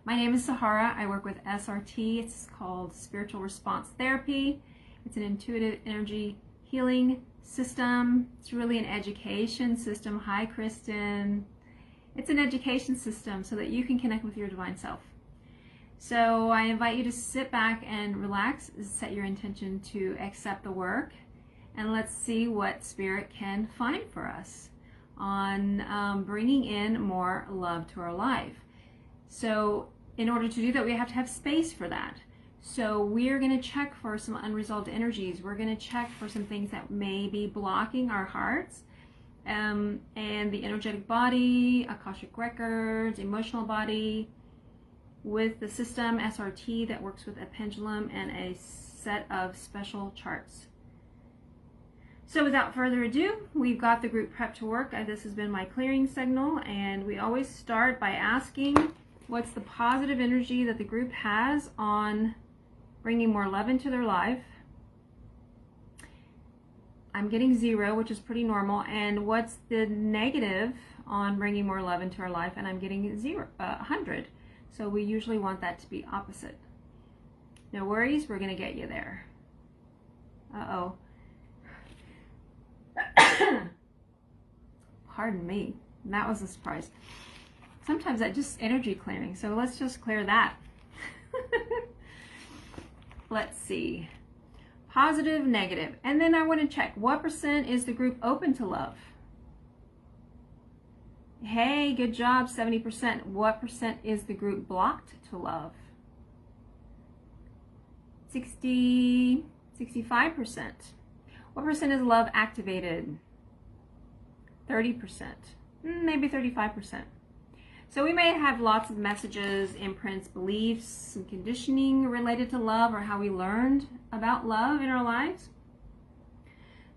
My name is Sahara. I work with SRT. It's called Spiritual Response Therapy. It's an intuitive energy healing system. It's really an education system. Hi, Kristen. It's an education system so that you can connect with your divine self. So I invite you to sit back and relax, set your intention to accept the work, and let's see what Spirit can find for us on bringing in more love to our life. So in order to do that, we have to have space for that. So we're going to check for some unresolved energies. We're going to check for some things that may be blocking our hearts and the energetic body, Akashic records, emotional body, with the system SRT that works with a pendulum and a set of special charts. So without further ado, we've got the group prep to work. This has been my clearing signal, and we always start by asking what's the positive energy that the group has on bringing more love into their life. I'm getting 0, which is pretty normal. And what's the negative on bringing more love into our life? And I'm getting 100. So we usually want that to be opposite. No worries, we're going to get you there. Uh-oh. Pardon me. That was a surprise. Sometimes that just energy clearing. So let's just clear that. Let's see. Positive, negative. And then I want to check what percent is the group open to love? Hey, good job, 70%. What percent is the group blocked to love? 65%. What percent is love activated? 30%, maybe 35%. So we may have lots of messages, imprints, beliefs, some conditioning related to love or how we learned about love in our lives.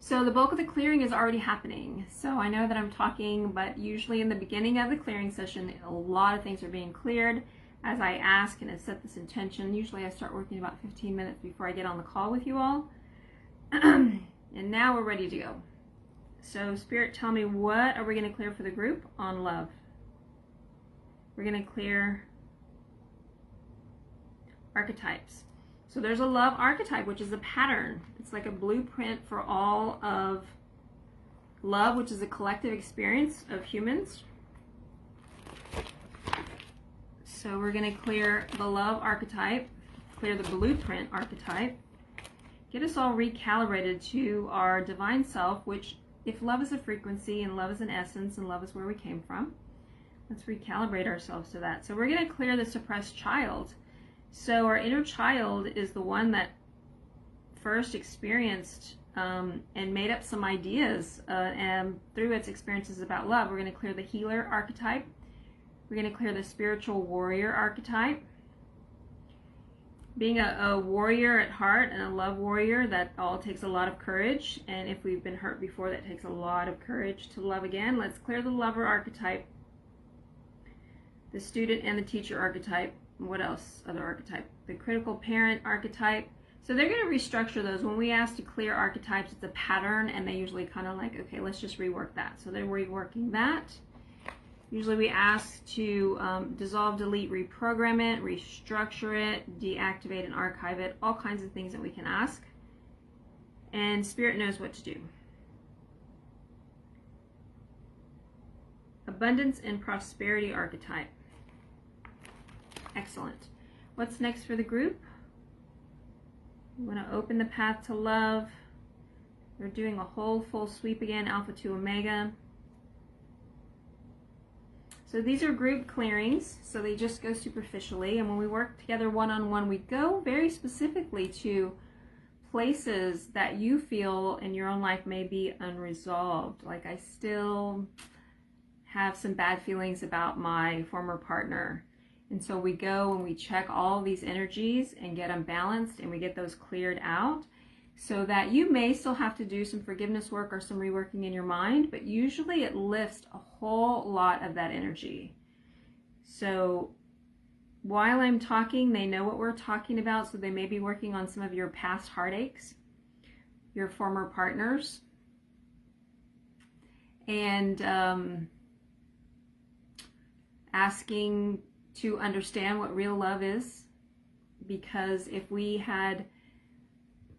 So the bulk of the clearing is already happening. So I know that I'm talking, but usually in the beginning of the clearing session, a lot of things are being cleared as I ask and I set this intention. Usually I start working about 15 minutes before I get on the call with you all. And now we're ready to go. So Spirit, tell me, what are we going to clear for the group on love? We're going to clear archetypes. So there's a love archetype, which is a pattern. It's like a blueprint for all of love, which is a collective experience of humans. So we're going to clear the love archetype, clear the blueprint archetype, get us all recalibrated to our divine self, which, if love is a frequency and love is an essence and love is where we came from, let's recalibrate ourselves to that. So we're going to clear the suppressed child. So our inner child is the one that first experienced and made up some ideas and through its experiences about love. We're going to clear the healer archetype. We're going to clear the spiritual warrior archetype. Being a warrior at heart and a love warrior, that all takes a lot of courage. And if we've been hurt before, that takes a lot of courage to love again. Let's clear the lover archetype, the student and the teacher archetype. What else? Other archetype. The critical parent archetype. So they're going to restructure those. When we ask to clear archetypes, it's a pattern, and they usually kind of like, okay, let's just rework that. So they're reworking that. Usually we ask to dissolve, delete, reprogram it, restructure it, deactivate and archive it, all kinds of things that we can ask. And Spirit knows what to do. Abundance and prosperity archetype. Excellent. What's next for the group? We want to open the path to love. We're doing a whole full sweep again, Alpha to Omega. So these are group clearings, so they just go superficially. And when we work together one-on-one, we go very specifically to places that you feel in your own life may be unresolved. Like, I still have some bad feelings about my former partner. And so we go and we check all these energies and get them balanced, and we get those cleared out, so that you may still have to do some forgiveness work or some reworking in your mind, but usually it lifts a whole lot of that energy. So while I'm talking, they know what we're talking about, so they may be working on some of your past heartaches, your former partners, and asking to understand what real love is, because if we had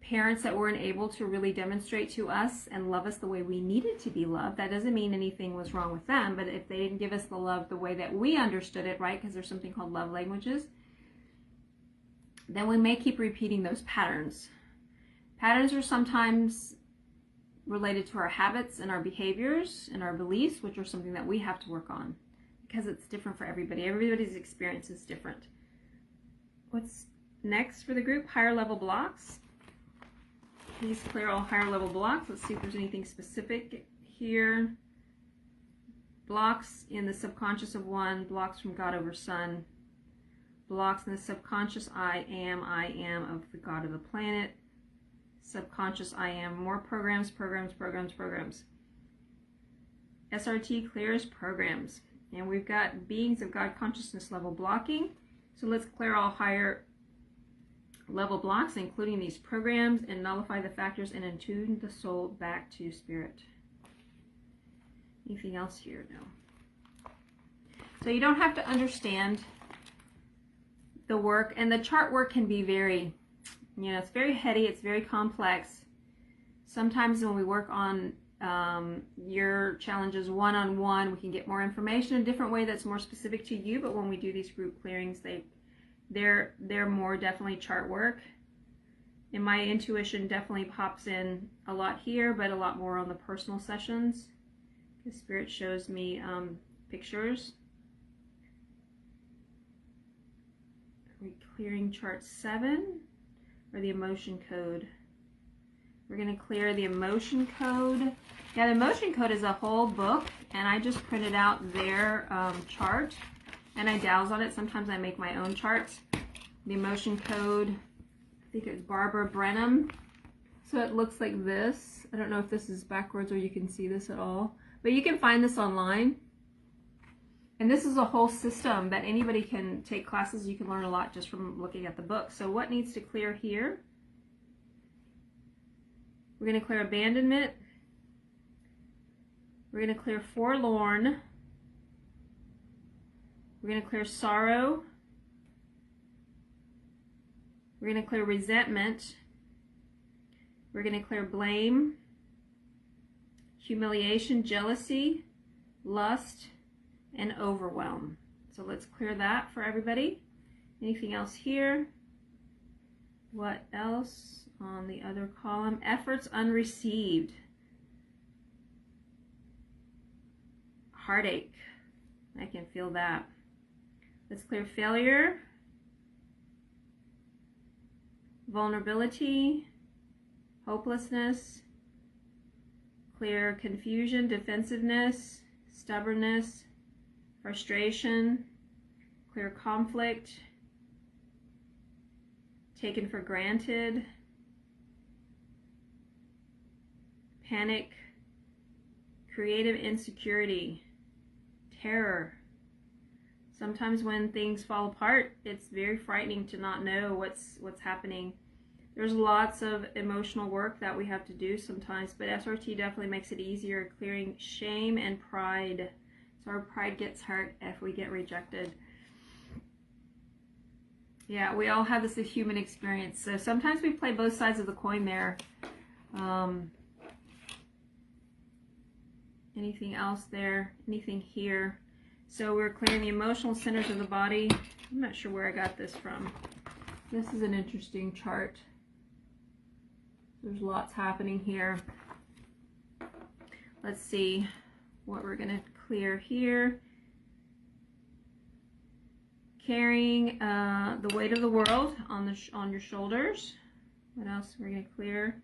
parents that weren't able to really demonstrate to us and love us the way we needed to be loved, that doesn't mean anything was wrong with them, but if they didn't give us the love the way that we understood it, right, because there's something called love languages, then we may keep repeating those patterns. Patterns are sometimes related to our habits and our behaviors and our beliefs, which are something that we have to work on because it's different for everybody. Everybody's experience is different. What's next for the group? Higher level blocks. Please clear all higher level blocks. Let's see if there's anything specific here. Blocks in the subconscious of one, blocks from God over Son, blocks in the subconscious I am of the God of the planet, subconscious I am, more programs. SRT clears programs. And we've got beings of God consciousness level blocking. So let's clear all higher level blocks, including these programs, and nullify the factors and attune the soul back to spirit. Anything else here? No. So you don't have to understand the work, and the chart work can be very, it's very heady, it's very complex. Sometimes when we work on your challenges one-on-one, we can get more information in a different way that's more specific to you, but when we do these group clearings, they're more definitely chart work. And my intuition definitely pops in a lot here, but a lot more on the personal sessions. The Spirit shows me pictures. Are we clearing chart 7 or the emotion code? We're going to clear the emotion code. Yeah, the emotion code is a whole book, and I just printed out their chart, and I dowse on it. Sometimes I make my own charts. The emotion code, I think it's Barbara Brenham. So it looks like this. I don't know if this is backwards or you can see this at all, but you can find this online. And this is a whole system that anybody can take classes. You can learn a lot just from looking at the book. So what needs to clear here? We're going to clear abandonment. We're going to clear forlorn. We're going to clear sorrow. We're going to clear resentment. We're going to clear blame, humiliation, jealousy, lust, and overwhelm. So let's clear that for everybody. Anything else here? What else on the other column? Efforts unreceived. Heartache. I can feel that. Let's clear failure, vulnerability, hopelessness, clear confusion, defensiveness, stubbornness, frustration, clear conflict, taken for granted, panic, creative insecurity, terror. Sometimes when things fall apart, it's very frightening to not know what's happening. There's lots of emotional work that we have to do sometimes, but SRT definitely makes it easier, clearing shame and pride. So our pride gets hurt if we get rejected. Yeah, we all have this human experience. So sometimes we play both sides of the coin there. Anything else there? Anything here? So we're clearing the emotional centers of the body. I'm not sure where I got this from. This is an interesting chart. There's lots happening here. Let's see what we're going to clear here. Carrying the weight of the world on your shoulders. What else we're going to clear?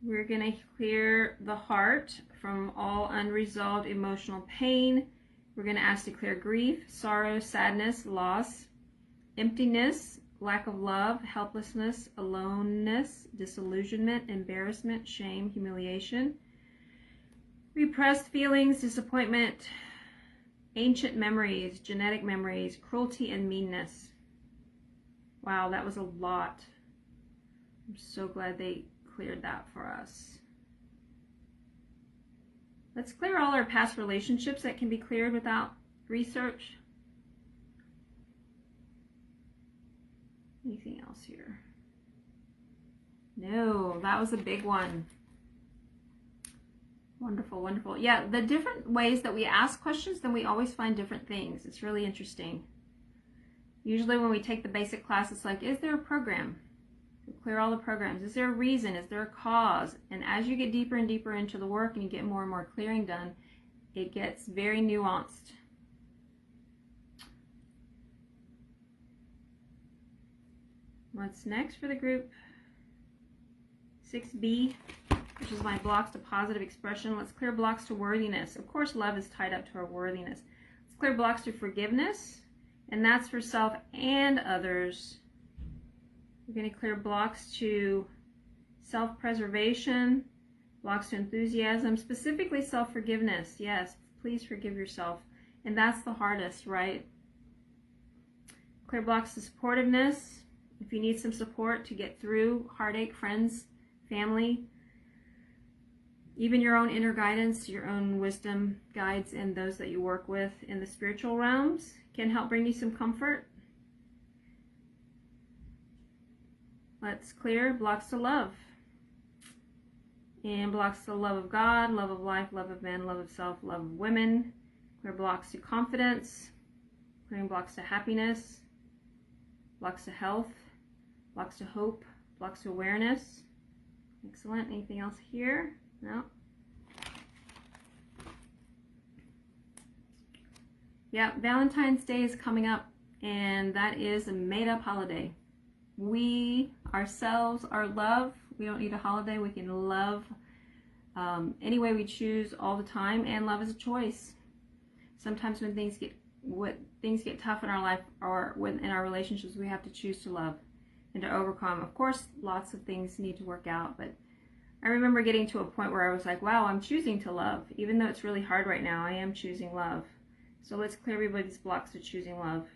We're going to clear the heart from all unresolved emotional pain. We're going to ask to clear grief, sorrow, sadness, loss, emptiness, lack of love, helplessness, aloneness, disillusionment, embarrassment, shame, humiliation, repressed feelings, disappointment, ancient memories, genetic memories, cruelty, and meanness. Wow, that was a lot. I'm so glad they cleared that for us. Let's clear all our past relationships that can be cleared without research. Anything else here? No, that was a big one. Wonderful, wonderful. Yeah, the different ways that we ask questions, then we always find different things. It's really interesting. Usually when we take the basic class, it's like, is there a program? We clear all the programs. Is there a reason? Is there a cause? And as you get deeper and deeper into the work and you get more and more clearing done, it gets very nuanced. What's next for the group? 6B, which is my blocks to positive expression. Let's clear blocks to worthiness. Of course, love is tied up to our worthiness. Let's clear blocks to forgiveness, and that's for self and others. We're going to clear blocks to self-preservation, blocks to enthusiasm, specifically self-forgiveness. Yes, please forgive yourself. And that's the hardest, right? Clear blocks to supportiveness. If you need some support to get through heartache, friends, family, even your own inner guidance, your own wisdom guides, and those that you work with in the spiritual realms can help bring you some comfort. Let's clear blocks to love. And blocks to the love of God, love of life, love of men, love of self, love of women. Clear blocks to confidence. Clearing blocks to happiness. Blocks to health. Blocks to hope. Blocks to awareness. Excellent. Anything else here? No. Yeah, Valentine's Day is coming up, and that is a made-up holiday. We ourselves are love. We don't need a holiday. We can love any way we choose all the time, and love is a choice. Sometimes when things get tough in our life or in our relationships, we have to choose to love and to overcome. Of course, lots of things need to work out, but I remember getting to a point where I was like, wow, I'm choosing to love. Even though it's really hard right now, I am choosing love. So let's clear everybody's blocks to choosing love.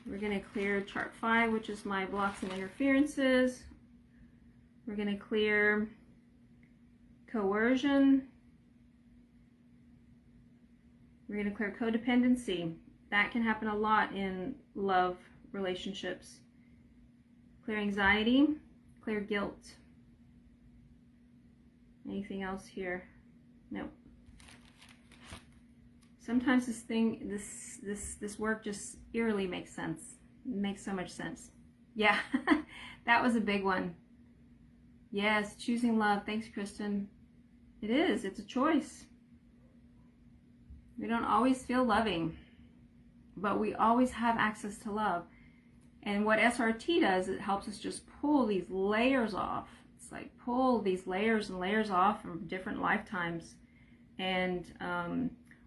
We're going to clear chart 5, which is my blocks and interferences. We're going to clear coercion. We're going to clear codependency. That can happen a lot in love relationships. Clear anxiety. Clear guilt. Anything else here? Nope. Sometimes this work just eerily makes sense. It makes so much sense. Yeah, that was a big one. Yes, choosing love. Thanks, Kristen. It is. It's a choice. We don't always feel loving, but we always have access to love. And what SRT does, it helps us just pull these layers off. It's like pull these layers and layers off from different lifetimes. And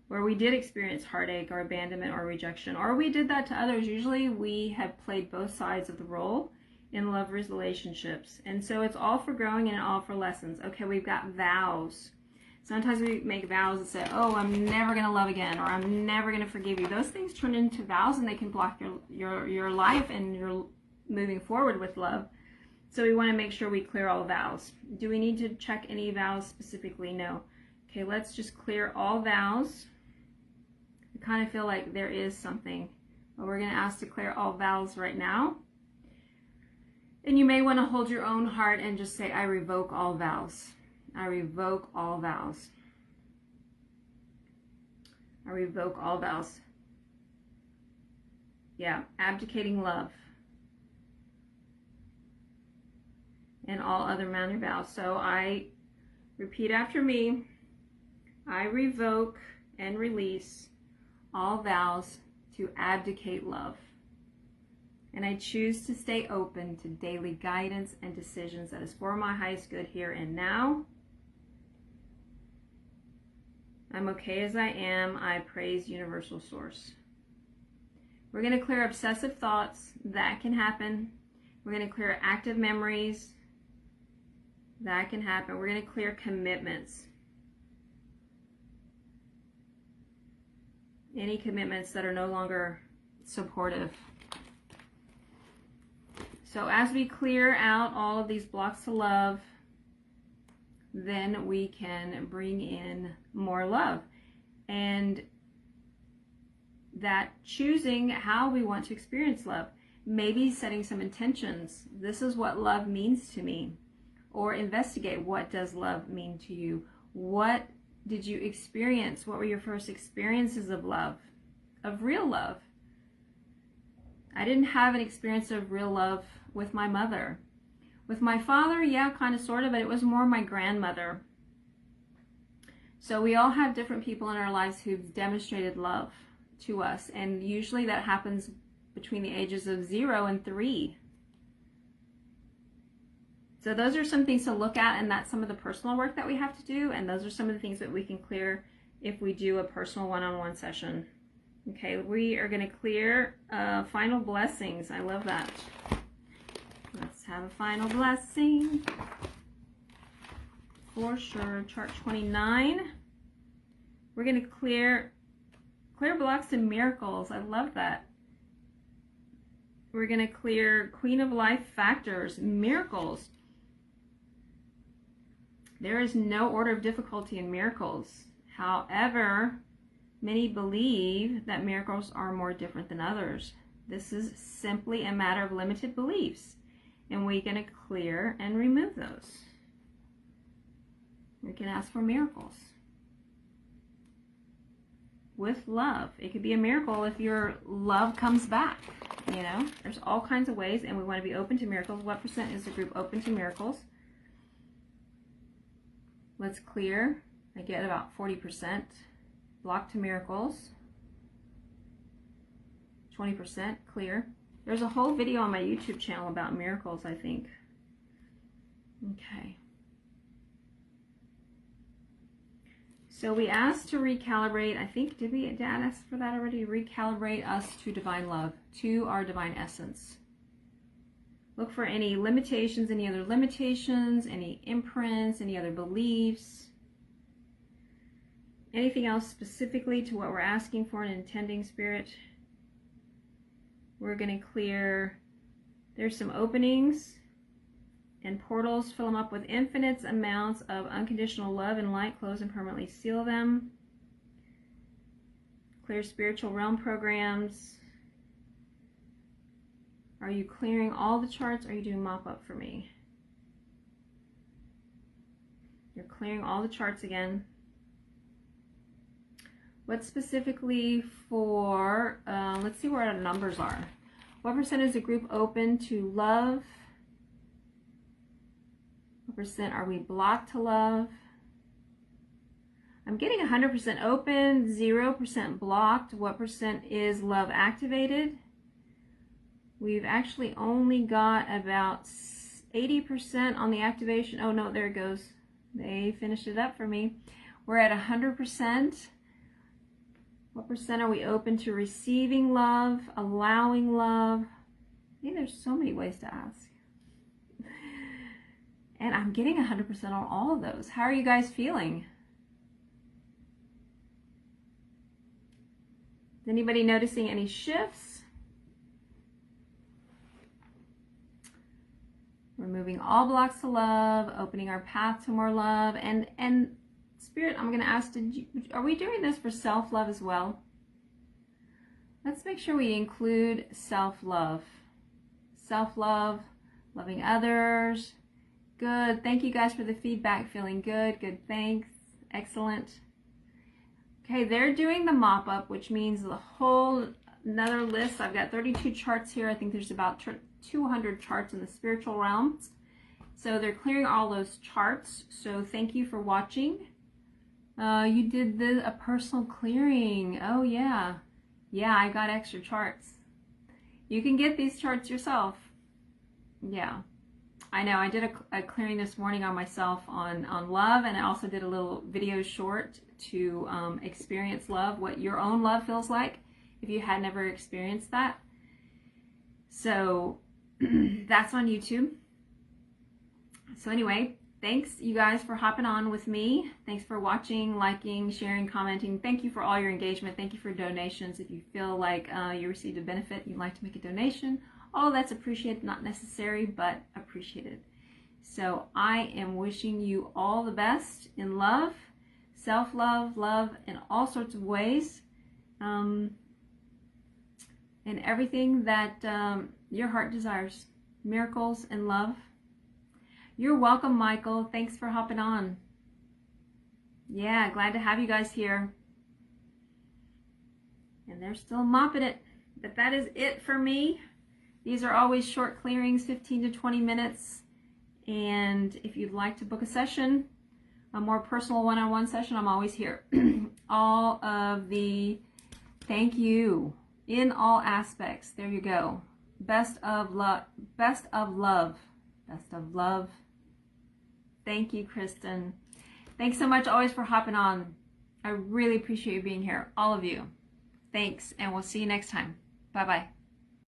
where we did experience heartache or abandonment or rejection, or we did that to others, usually we have played both sides of the role in love relationships. And so it's all for growing and all for lessons. Okay, we've got vows. Sometimes we make vows and say, oh, I'm never going to love again, or I'm never going to forgive you. Those things turn into vows, and they can block your life and your moving forward with love. So we want to make sure we clear all vows. Do we need to check any vows specifically? No. Okay, let's just clear all vows. I kind of feel like there is something, but we're going to ask to clear all vows right now. And you may want to hold your own heart and just say, I revoke all vows. I revoke all vows. I revoke all vows. Yeah, abdicating love. And all other minor vows. So I repeat after me. I revoke and release all vows to abdicate love. And I choose to stay open to daily guidance and decisions that is for my highest good here and now. I'm okay as I am. I praise Universal Source. We're going to clear obsessive thoughts. That can happen. We're going to clear active memories. That can happen. We're going to clear commitments. Any commitments that are no longer supportive. So as we clear out all of these blocks to love, then we can bring in more love. and that choosing how we want to experience love, maybe setting some intentions. This is what love means to me. Or investigate, what does love mean to you? What did you experience? What were your first experiences of love, of real love? I didn't have an experience of real love with my mother. With my father, yeah, kind of, sort of, but it was more my grandmother. So we all have different people in our lives who've demonstrated love to us, and usually that happens between the ages of 0 and 3. So those are some things to look at, and that's some of the personal work that we have to do, and those are some of the things that we can clear if we do a personal one-on-one session. Okay, we are going to clear final blessings. I love that. Let's have a final blessing. For sure, chart 29. We're going to clear blocks and miracles. I love that. We're going to clear Queen of Life factors, miracles. There is no order of difficulty in miracles. However, many believe that miracles are more different than others. This is simply a matter of limited beliefs, and we're going to clear and remove those. We can ask for miracles with love. It could be a miracle if your love comes back. You know, there's all kinds of ways, and we want to be open to miracles. What percent is the group open to miracles? Let's clear. I get about 40%. Block to miracles. 20% clear. There's a whole video on my YouTube channel about miracles, I think. Okay. So we asked to recalibrate, I think, did Dad ask for that already? Recalibrate us to divine love, to our divine essence. Look for any limitations, any other limitations, any imprints, any other beliefs. Anything else specifically to what we're asking for and intending, Spirit. We're going to clear, there's some openings and portals, fill them up with infinite amounts of unconditional love and light, close and permanently seal them. Clear spiritual realm programs. Are you clearing all the charts? Or are you doing mop-up for me? You're clearing all the charts again. What specifically for, let's see where our numbers are. What percent is the group open to love? What percent are we blocked to love? I'm getting 100% open, 0% blocked. What percent is love activated? We've actually only got about 80% on the activation. Oh no, there it goes. They finished it up for me. We're at 100%. What percent are we open to receiving love, allowing love? I think there's so many ways to ask. And I'm getting 100% on all of those. How are you guys feeling? Is anybody noticing any shifts? Removing all blocks to love, opening our path to more love, and Spirit, I'm going to ask, are we doing this for self-love as well? Let's make sure we include self-love. Self-love, loving others. Good. Thank you guys for the feedback. Feeling good. Good. Thanks. Excellent. Okay, they're doing the mop-up, which means the whole another list. I've got 32 charts here. I think there's about 200 charts in the spiritual realms. So they're clearing all those charts. So thank you for watching. You did a personal clearing. Oh yeah. Yeah, I got extra charts. You can get these charts yourself. Yeah, I know. I did a clearing this morning on myself on love, and I also did a little video short to experience love, what your own love feels like if you had never experienced that. So that's on YouTube. So anyway, thanks you guys for hopping on with me. Thanks for watching, liking, sharing, commenting. Thank you for all your engagement. Thank you for donations. If you feel like you received a benefit, you'd like to make a donation, all that's appreciated, not necessary, but appreciated. So I am wishing you all the best in love. self-love, love in all sorts of ways, and everything that your heart desires. Miracles and love. You're welcome, Michael. Thanks for hopping on. Yeah, glad to have you guys here. And they're still mopping it. But that is it for me. These are always short clearings, 15 to 20 minutes. And if you'd like to book a session, a more personal one-on-one session, I'm always here. All of the thank you in all aspects. There you go. Best of love. Best of love. Best of love. Thank you, Kristen. Thanks so much always for hopping on. I really appreciate you being here, all of you. Thanks, and we'll see you next time. Bye-bye.